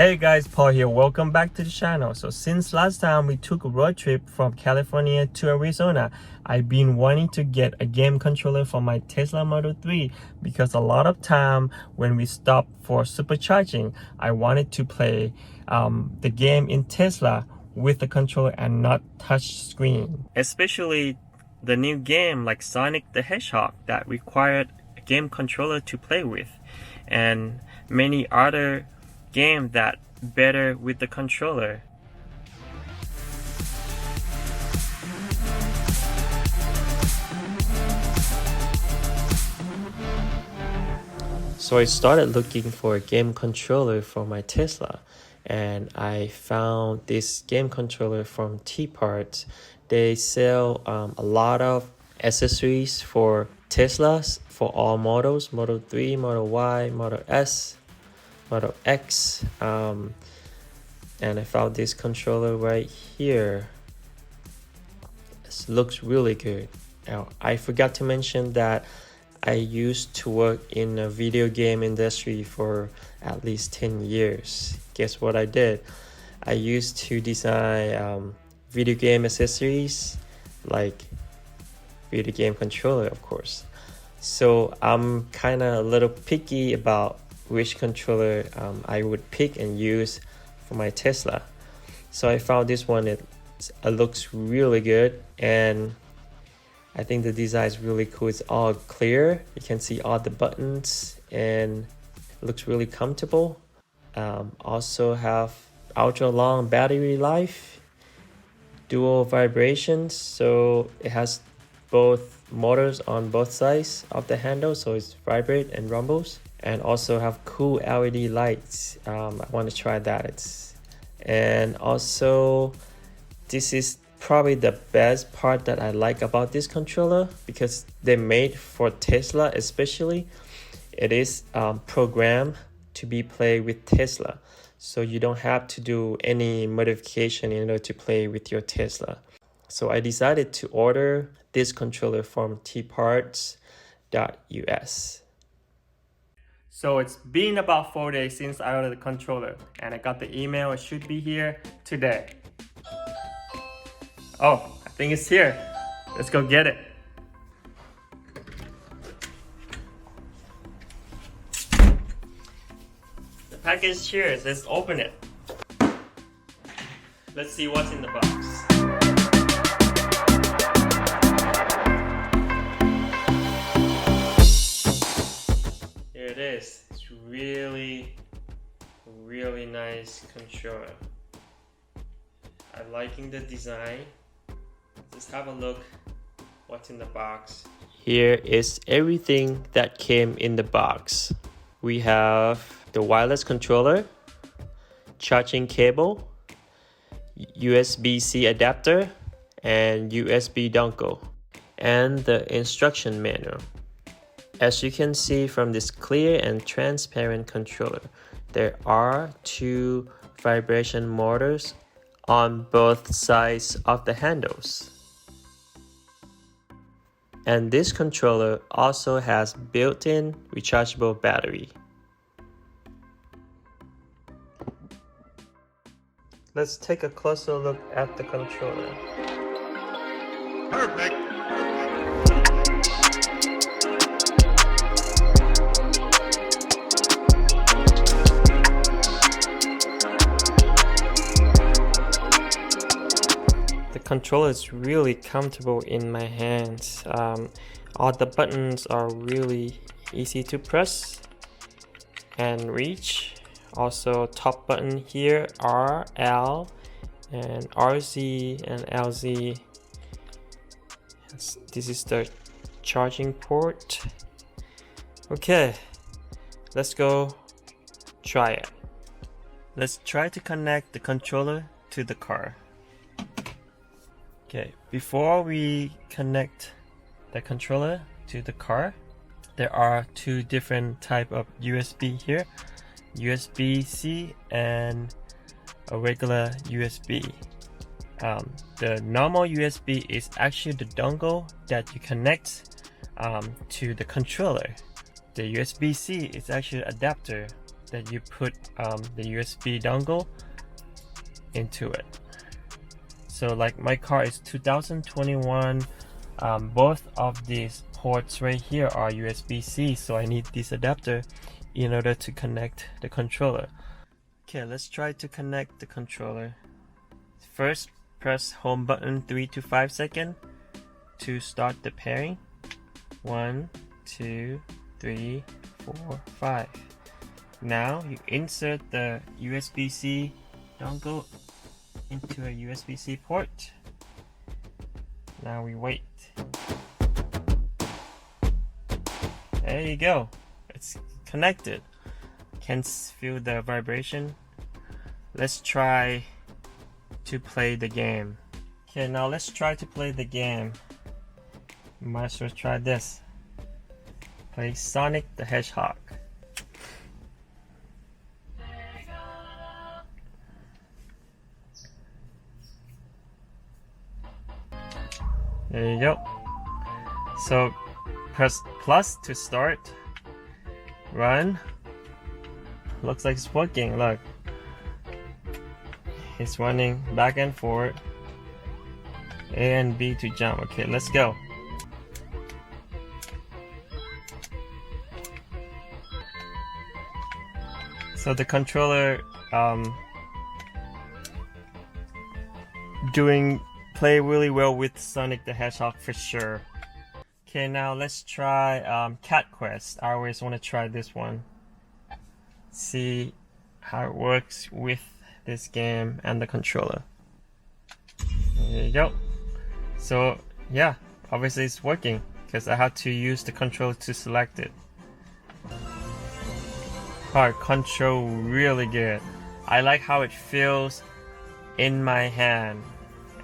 Hey guys, Paul here. Welcome back to the channel. So since last time we took a road trip from California to Arizona, I've been wanting to get a game controller for my Tesla Model 3 because a lot of time when we stop for supercharging, I wanted to play the game in Tesla with the controller and not touch screen. Especially the new game like Sonic the Hedgehog that required a game controller to play with, and many other game that better with the controller. So I started looking for a game controller for my Tesla, and I found this game controller from TParts. They sell a lot of accessories for Teslas for all models: Model 3, Model Y, Model S, Model X, and I found this controller right here. This looks really good. Now, I forgot to mention that I used to work in the video game industry for at least 10 years. Guess what I did? I used to design video game accessories like video game controller, of course. So I'm kind of a little picky about which controller I would pick and use for my Tesla. So I found this one. It looks really good, and I think the design is really cool. It's all clear. You can see all the buttons and it looks really comfortable. Also have ultra long battery life, dual vibrations, so it has both motors on both sides of the handle, so it's vibrate and rumbles. And also have cool LED lights. I want to try that. And also this is probably the best part that I like about this controller, because they're made for Tesla especially. It is programmed to be played with Tesla, so you don't have to do any modification in order to play with your Tesla. So I decided to order this controller from TParts.us. So it's been about 4 days since I ordered the controller, and I got the email. It should be here today. Oh, I think it's here. Let's go get it. The package is here. Let's open it. Let's see what's in the box. It is. It's really nice controller. I'm liking the design. Let's have a look what's in the box. Here is everything that came in the box. We have the wireless controller, charging cable, USB-C adapter, and USB dongle, and the instruction manual. As you can see from this clear and transparent controller, there are two vibration motors on both sides of the handles. And this controller also has built-in rechargeable battery. Let's take a closer look at the controller. Perfect. The controller is really comfortable in my hands. All the buttons are really easy to press and reach. Also, top button here, R, L, and RZ and LZ. This is the charging port. Okay, let's go try it. Let's try to connect the controller to the car. Okay, before we connect the controller to the car, there are two different type of USB here, USB-C and a regular USB. The normal USB is actually the dongle that you connect to the controller. The USB-C is actually an adapter that you put the USB dongle into it. So like my car is 2021, both of these ports right here are USB-C, so I need this adapter in order to connect the controller. Okay, let's try to connect the controller. First, press home button 3 to 5 seconds to start the pairing. 1, 2, 3, 4, 5. Now you insert the USB-C dongle into a USB-C port. Now we wait. There you go. It's connected. Can feel the vibration. Let's try to play the game. Okay, now let's try to play the game. Might as well try this. Play Sonic the Hedgehog. There you go. So press plus to start. Run. Looks like it's working. Look. It's running back and forth. A and B to jump. Okay, let's go. So the controller play really well with Sonic the Hedgehog for sure. Okay, now let's try Cat Quest. I always want to try this one. See how it works with this game and the controller. There you go. So yeah, obviously it's working because I had to use the controller to select it. Control really good. I like how it feels in my hand.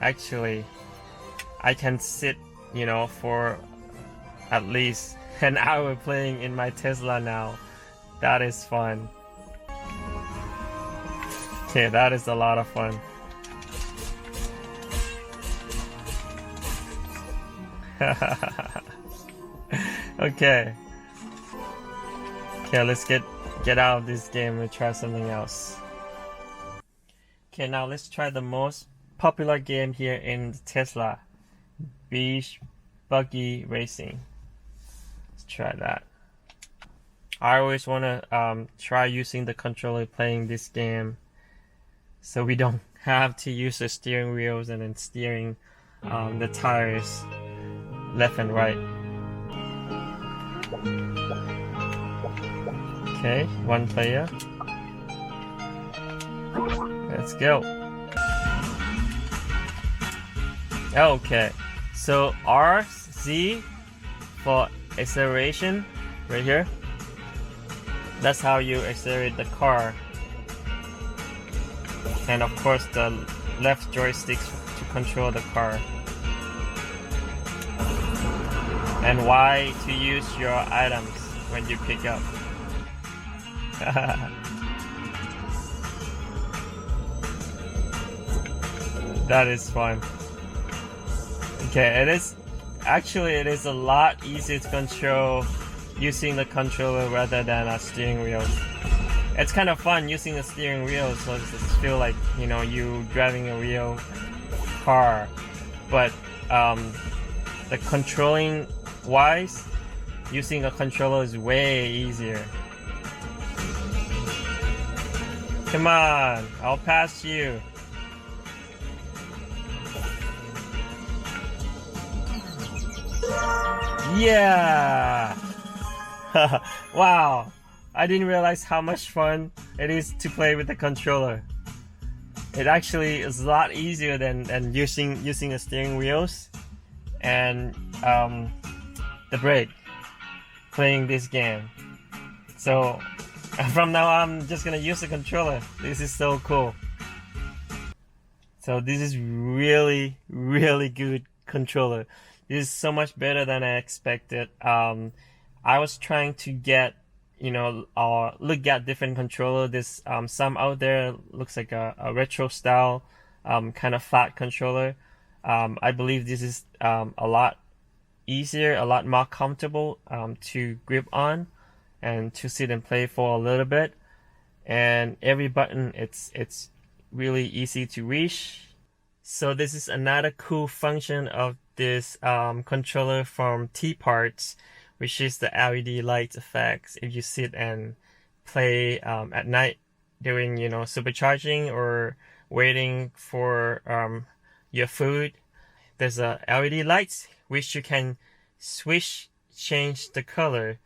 Actually, I can sit, for at least an hour playing in my Tesla now. That is fun. Okay, that is a lot of fun. Okay. Okay, let's get out of this game and try something else. Okay, now let's try the most popular game here in Tesla, Buggy Racing. Let's try that. I always want to try using the controller playing this game, so we don't have to use the steering wheels and then steering the tires left and right. Okay, one player. Let's go. Okay, so RZ for acceleration right here. That's how you accelerate the car. And of course the left joystick to control the car. And Y to use your items when you pick up. That is fun. Okay, it is a lot easier to control using the controller rather than a steering wheel. It's kind of fun using the steering wheel, so it just feel like you driving a real car. But the controlling wise, using a controller is way easier. Come on, I'll pass you. Yeah! Wow, I didn't realize how much fun it is to play with the controller. It actually is a lot easier than using the steering wheels and the brake playing this game. So from now on, I'm just gonna use the controller. This is so cool. So this is really good controller. This is so much better than I expected. I was trying to get look at different controller. There's some out there looks like a retro style kind of flat controller. I believe this is a lot easier, a lot more comfortable to grip on and to sit and play for a little bit. and every button it's really easy to reach. So this is another cool function of this controller from TParts, which is the LED light effects. If you sit and play at night doing, you know, supercharging or waiting for your food, there's a LED lights which you can change the color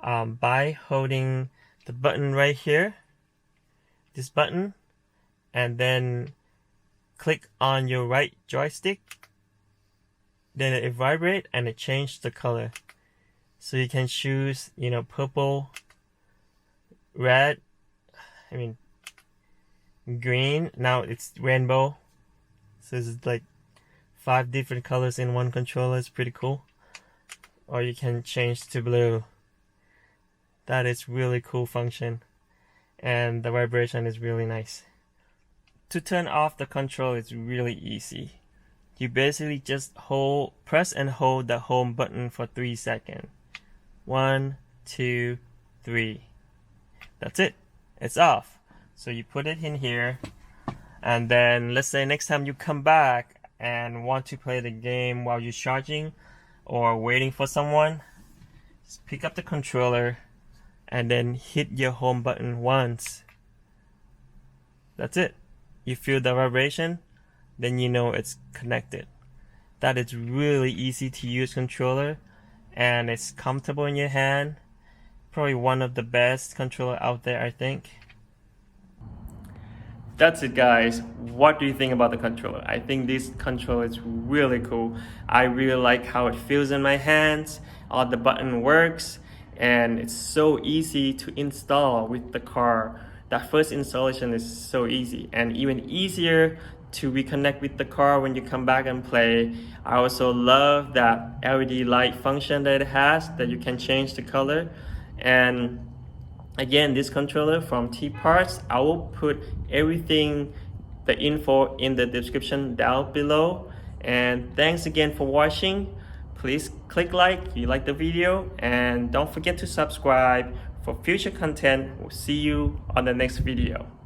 by holding the button right here, this button, and then click on your right joystick, then it vibrate and it changes the color. So you can choose, you know, purple, red, green. Now it's rainbow. So it's like 5 different colors in one controller. It's pretty cool. Or you can change to blue. That is really cool function. And the vibration is really nice. To turn off the control is really easy. You basically just press and hold the home button for 3 seconds. 1, 2, 3. That's it. It's off. So you put it in here, and then let's say next time you come back and want to play the game while you're charging or waiting for someone, just pick up the controller and then hit your home button once. That's it. You feel the vibration, then you know it's connected. That is really easy to use controller, and it's comfortable in your hand. Probably one of the best controller out there, I think. That's it, guys. What do you think about the controller? I think this controller is really cool. I really like how it feels in my hands. All the button works, and it's so easy to install with the car. That first installation is so easy, and even easier to reconnect with the car when you come back and play. I also love that LED light function that it has, that you can change the color. And again, this controller from TParts, I will put everything, the info in the description down below. And thanks again for watching. Please click like if you like the video, and don't forget to subscribe for future content. We'll see you on the next video.